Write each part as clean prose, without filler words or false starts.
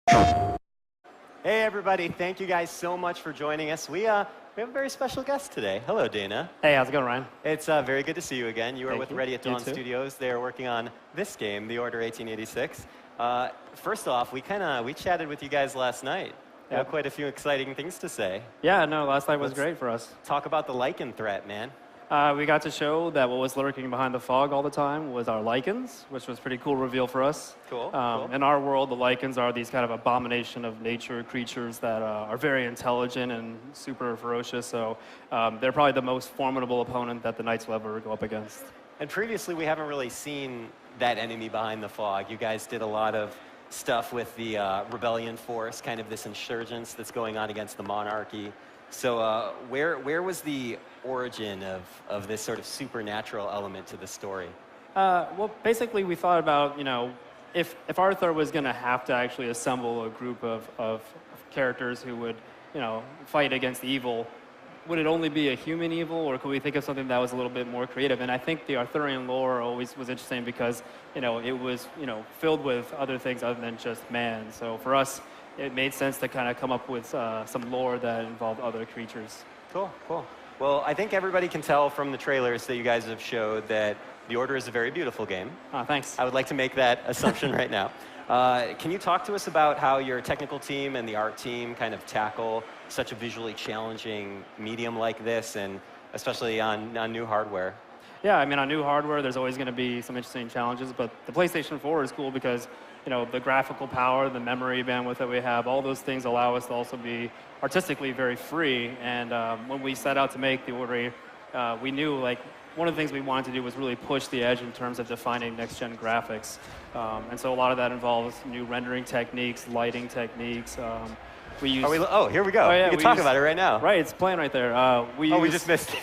Hey everybody, thank you guys so much for joining us. We have a very special guest today. Hello, Dana. Hey, how's it going, Ryan? It's very good to see you again. You are with Ready at Dawn Studios. They are working on this game, The Order 1886. First off, we chatted with you guys last night. You have quite a few exciting things to say. Yeah, no, last night was great for us. Talk about the Lycan threat, man. We got to show that what was lurking behind the fog all the time was our Lycans, which was a pretty cool reveal for us. Cool. In our world, the Lycans are these kind of abomination of nature creatures that are very intelligent and super ferocious. So they're probably the most formidable opponent that the Knights will ever go up against. And previously, we haven't really seen that enemy behind the fog. You guys did a lot of stuff with the rebellion force, kind of this insurgence that's going on against the monarchy. So where was the origin of this sort of supernatural element to the story? Well, basically, we thought about, if Arthur was going to have to actually assemble a group of characters who would, fight against evil, would it only be a human evil, or could we think of something that was a little bit more creative? And I think the Arthurian lore always was interesting because, it was, filled with other things other than just man. So for us, it made sense to kind of come up with some lore that involved other creatures. Cool. Well, I think everybody can tell from the trailers that you guys have showed that The Order is a very beautiful game. Thanks. I would like to make that assumption right now. Can you talk to us about how your technical team and the art team kind of tackle such a visually challenging medium like this, and especially on new hardware? Yeah, I mean, on new hardware, there's always going to be some interesting challenges, but the PlayStation 4 is cool because, the graphical power, the memory bandwidth that we have, all those things allow us to also be artistically very free. And when we set out to make The Order, we knew, one of the things we wanted to do was really push the edge in terms of defining next-gen graphics. And so a lot of that involves new rendering techniques, lighting techniques. We use... here we go. We can talk about it right now. Right, it's playing right there. We just missed it.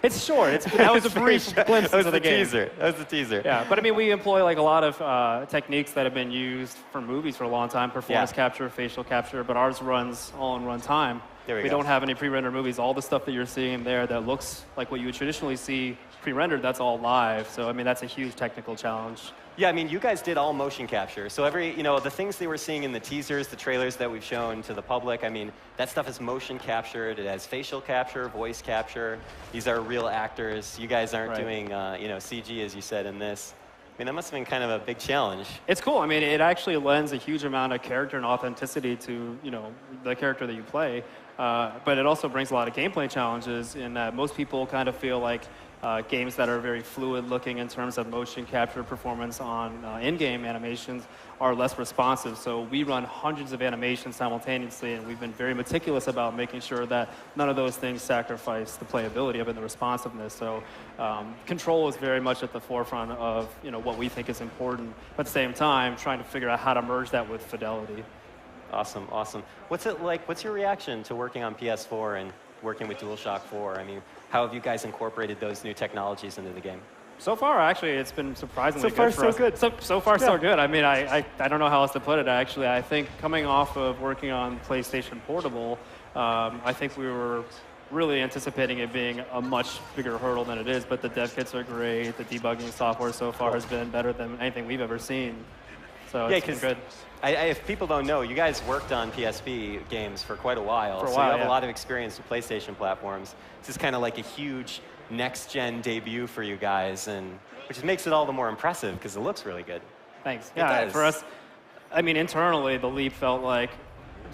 It's short. That was a brief glimpse into the game. That was the teaser. Yeah, but I mean, we employ a lot of techniques that have been used for movies for a long time, performance capture, facial capture, but ours runs all in runtime. We don't have any pre-rendered movies. All the stuff that you're seeing there that looks like what you would traditionally see pre-rendered, that's all live. So, I mean, that's a huge technical challenge. Yeah, I mean, you guys did all motion capture. So the things they were seeing in the teasers, the trailers that we've shown to the public, I mean, that stuff is motion captured. It has facial capture, voice capture. These are real actors. You guys aren't doing, CG, as you said, in this. I mean, that must have been kind of a big challenge. It's cool. I mean, it actually lends a huge amount of character and authenticity to, the character that you play. But it also brings a lot of gameplay challenges in that most people kind of feel like games that are very fluid looking in terms of motion capture performance on in-game animations are less responsive. So we run hundreds of animations simultaneously, and we've been very meticulous about making sure that none of those things sacrifice the playability of it and the responsiveness. So control is very much at the forefront of what we think is important, but at the same time trying to figure out how to merge that with fidelity. Awesome. What's it like? What's your reaction to working on PS4 and working with DualShock 4? I mean, how have you guys incorporated those new technologies into the game? So far, actually, it's been surprisingly good for us. So far, so good. So far, so good. I mean, I don't know how else to put it, actually. I think coming off of working on PlayStation Portable, I think we were really anticipating it being a much bigger hurdle than it is, but the dev kits are great. The debugging software so far has been better than anything we've ever seen. So it's been good. If people don't know, you guys worked on PSP games for quite a while. So you have a lot of experience with PlayStation platforms. This is kind of like a huge next-gen debut for you guys, which makes it all the more impressive because it looks really good. Thanks. Yeah, for us, I mean, internally, the leap felt like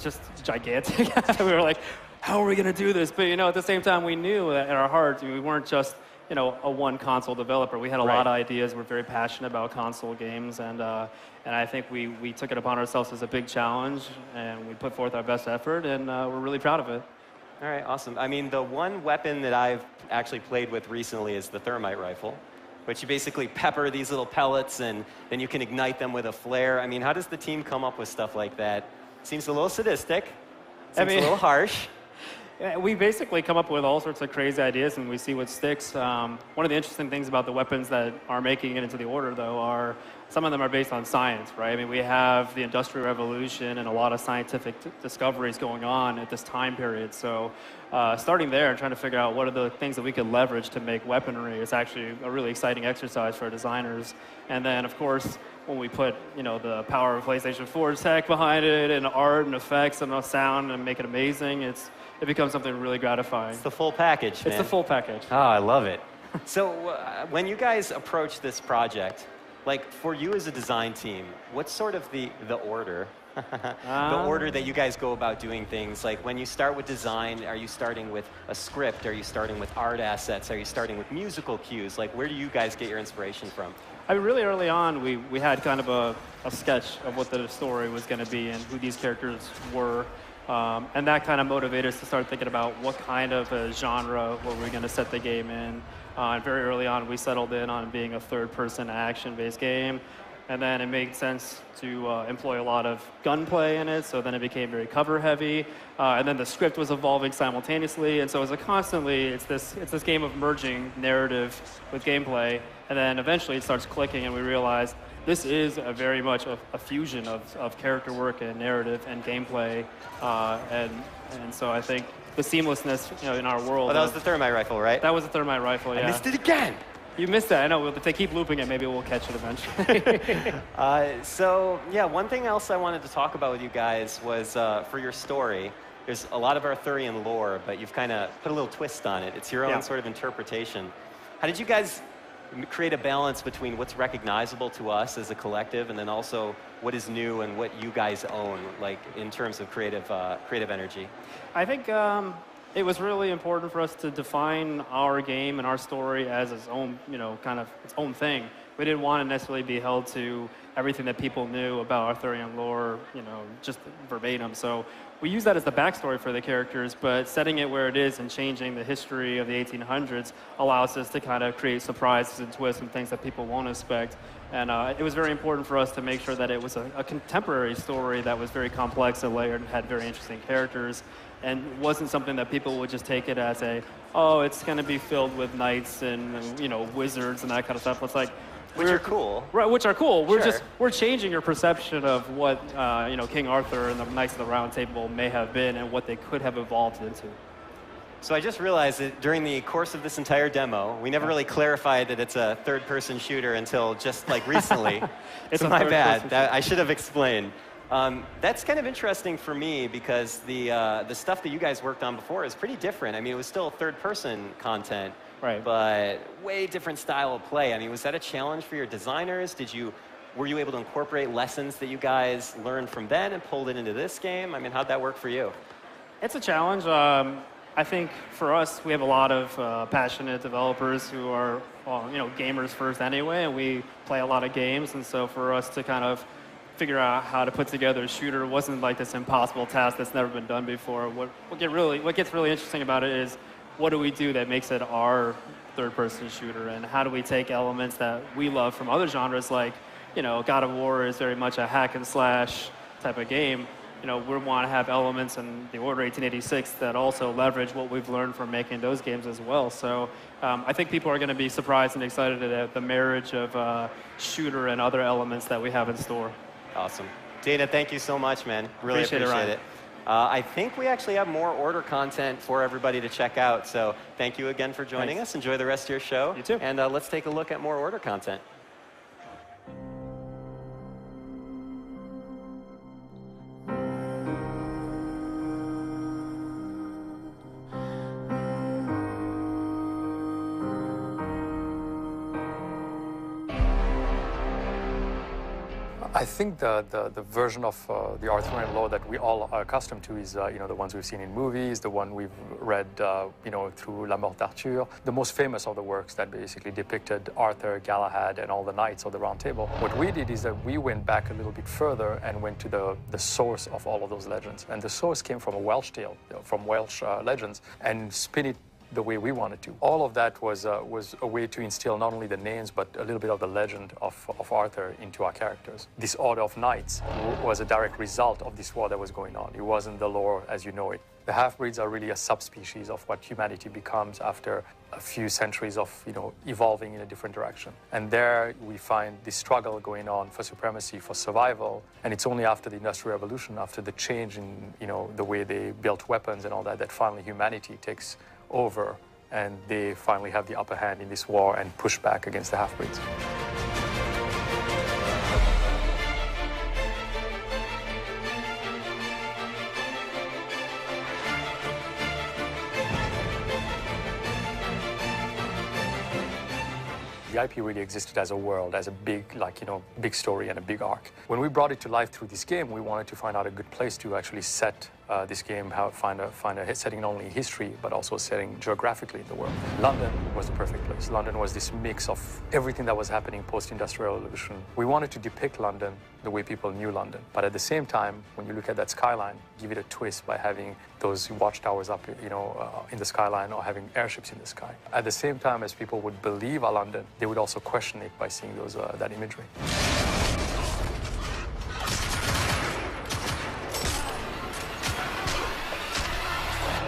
just gigantic. We were like, how are we going to do this? But, at the same time, we knew that in our hearts, we weren't just a one console developer. We had a lot of ideas. We're very passionate about console games, and I think we took it upon ourselves as a big challenge, and we put forth our best effort, and we're really proud of it. All right, awesome. I mean, the one weapon that I've actually played with recently is the thermite rifle, which you basically pepper these little pellets, and then you can ignite them with a flare. I mean, how does the team come up with stuff like that? Seems a little sadistic. Seems a little harsh. Yeah, we basically come up with all sorts of crazy ideas and we see what sticks. One of the interesting things about the weapons that are making it into the order, though, are some of them are based on science, right? I mean, we have the Industrial Revolution and a lot of scientific discoveries going on at this time period. So starting there and trying to figure out what are the things that we could leverage to make weaponry is actually a really exciting exercise for designers. And then, of course, when we put, the power of PlayStation 4 tech behind it and art and effects and sound and make it amazing, it becomes something really gratifying. It's the full package, man. It's the full package. Oh, I love it. So when you guys approach this project, like for you as a design team, what's sort of the order? The order that you guys go about doing things? Like when you start with design, are you starting with a script? Are you starting with art assets? Are you starting with musical cues? Like where do you guys get your inspiration from? I mean, really early on, we had kind of a sketch of what the story was going to be and who these characters were. And that kind of motivated us to start thinking about what kind of a genre were we going to set the game in. And very early on, we settled in on being a third-person action-based game. And then it made sense to employ a lot of gunplay in it, so then it became very cover-heavy. And then the script was evolving simultaneously, and so it's this game of merging narrative with gameplay. And then eventually it starts clicking, and we realize this is very much a fusion of character work and narrative and gameplay. And so I think the seamlessness in our world. Oh, that was the thermite rifle, right? That was the thermite rifle, yeah. I missed it again! You missed that. I know. If they keep looping it, maybe we'll catch it eventually. So, yeah, one thing else I wanted to talk about with you guys was for your story. There's a lot of Arthurian lore, but you've kind of put a little twist on it. It's your own sort of interpretation. How did you guys create a balance between what's recognizable to us as a collective and then also what is new and what you guys own, like in terms of creative energy? I think it was really important for us to define our game and our story as its own, kind of its own thing. We didn't want to necessarily be held to everything that people knew about Arthurian lore, just verbatim. So we use that as the backstory for the characters, but setting it where it is and changing the history of the 1800s allows us to kind of create surprises and twists and things that people won't expect. And it was very important for us to make sure that it was a contemporary story that was very complex and layered and had very interesting characters, and wasn't something that people would just take it as it's going to be filled with knights and wizards and that kind of stuff. It's like, which are cool. Right, which are cool. Sure. We're changing your perception of what King Arthur and the Knights of the Round Table may have been and what they could have evolved into. So I just realized that during the course of this entire demo, we never really clarified that it's a third-person shooter until just like recently. It's so my bad. I should have explained. That's kind of interesting for me because the stuff that you guys worked on before is pretty different. I mean, it was still third-person content, right? But way different style of play. I mean, was that a challenge for your designers? Were you able to incorporate lessons that you guys learned from then and pulled it into this game? I mean, how'd that work for you? It's a challenge. I think for us, we have a lot of passionate developers who are, gamers first anyway, and we play a lot of games. And so for us to kind of figure out how to put together a shooter wasn't like this impossible task that's never been done before. What gets really interesting about it is what do we do that makes it our third-person shooter, and how do we take elements that we love from other genres, like God of War is very much a hack and slash type of game. We want to have elements in the Order 1886 that also leverage what we've learned from making those games as well. So I think people are going to be surprised and excited at the marriage of shooter and other elements that we have in store. Awesome. Dana, thank you so much, man. Really appreciate it. I think we actually have more Order content for everybody to check out. So thank you again for joining us. Enjoy the rest of your show. You too. And let's take a look at more Order content. I think the version of the Arthurian lore that we all are accustomed to is the ones we've seen in movies, the one we've read through La Mort d'Arthur, the most famous of the works that basically depicted Arthur, Galahad, and all the knights of the Round Table. What we did is that we went back a little bit further and went to the source of all of those legends, and the source came from a Welsh tale, from Welsh legends, and spin it the way we wanted to. All of that was a way to instill not only the names, but a little bit of the legend of Arthur into our characters. This Order of Knights was a direct result of this war that was going on. It wasn't the lore as you know it. The half-breeds are really a subspecies of what humanity becomes after a few centuries of, evolving in a different direction. And there we find this struggle going on for supremacy, for survival. And it's only after the Industrial Revolution, after the change in, the way they built weapons and all that, that finally humanity takes over and they finally have the upper hand in this war and push back against the half-breeds. The IP really existed as a world, as a big, big story and a big arc. When we brought it to life through this game, we wanted to find out a good place to actually set this game, find a setting not only in history, but also setting geographically in the world. London was the perfect place. London was this mix of everything that was happening post-Industrial Revolution. We wanted to depict London the way people knew London. But at the same time, when you look at that skyline, give it a twist by having those watchtowers up, in the skyline or having airships in the sky. At the same time as people would believe our London, they would also question it by seeing that imagery.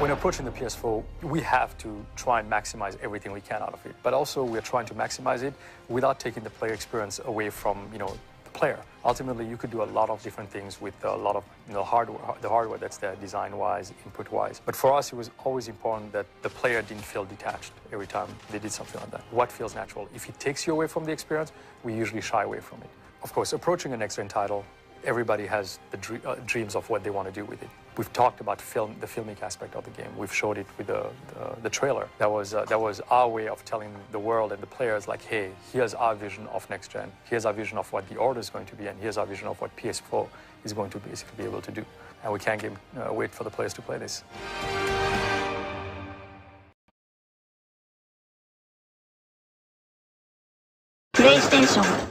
When approaching the PS4, we have to try and maximize everything we can out of it. But also, we're trying to maximize it without taking the player experience away from, the player. Ultimately, you could do a lot of different things with a lot of, hardware that's there, design-wise, input-wise. But for us, it was always important that the player didn't feel detached every time they did something like that. What feels natural? If it takes you away from the experience, we usually shy away from it. Of course, approaching a next-gen title, everybody has the dreams of what they want to do with it. We've talked about the filmic aspect of the game. We've showed it with the trailer. That was our way of telling the world and the players, like, hey, here's our vision of next gen. Here's our vision of what the Order is going to be, and here's our vision of what PS4 is going to basically be able to do. And we can't wait for the players to play this. PlayStation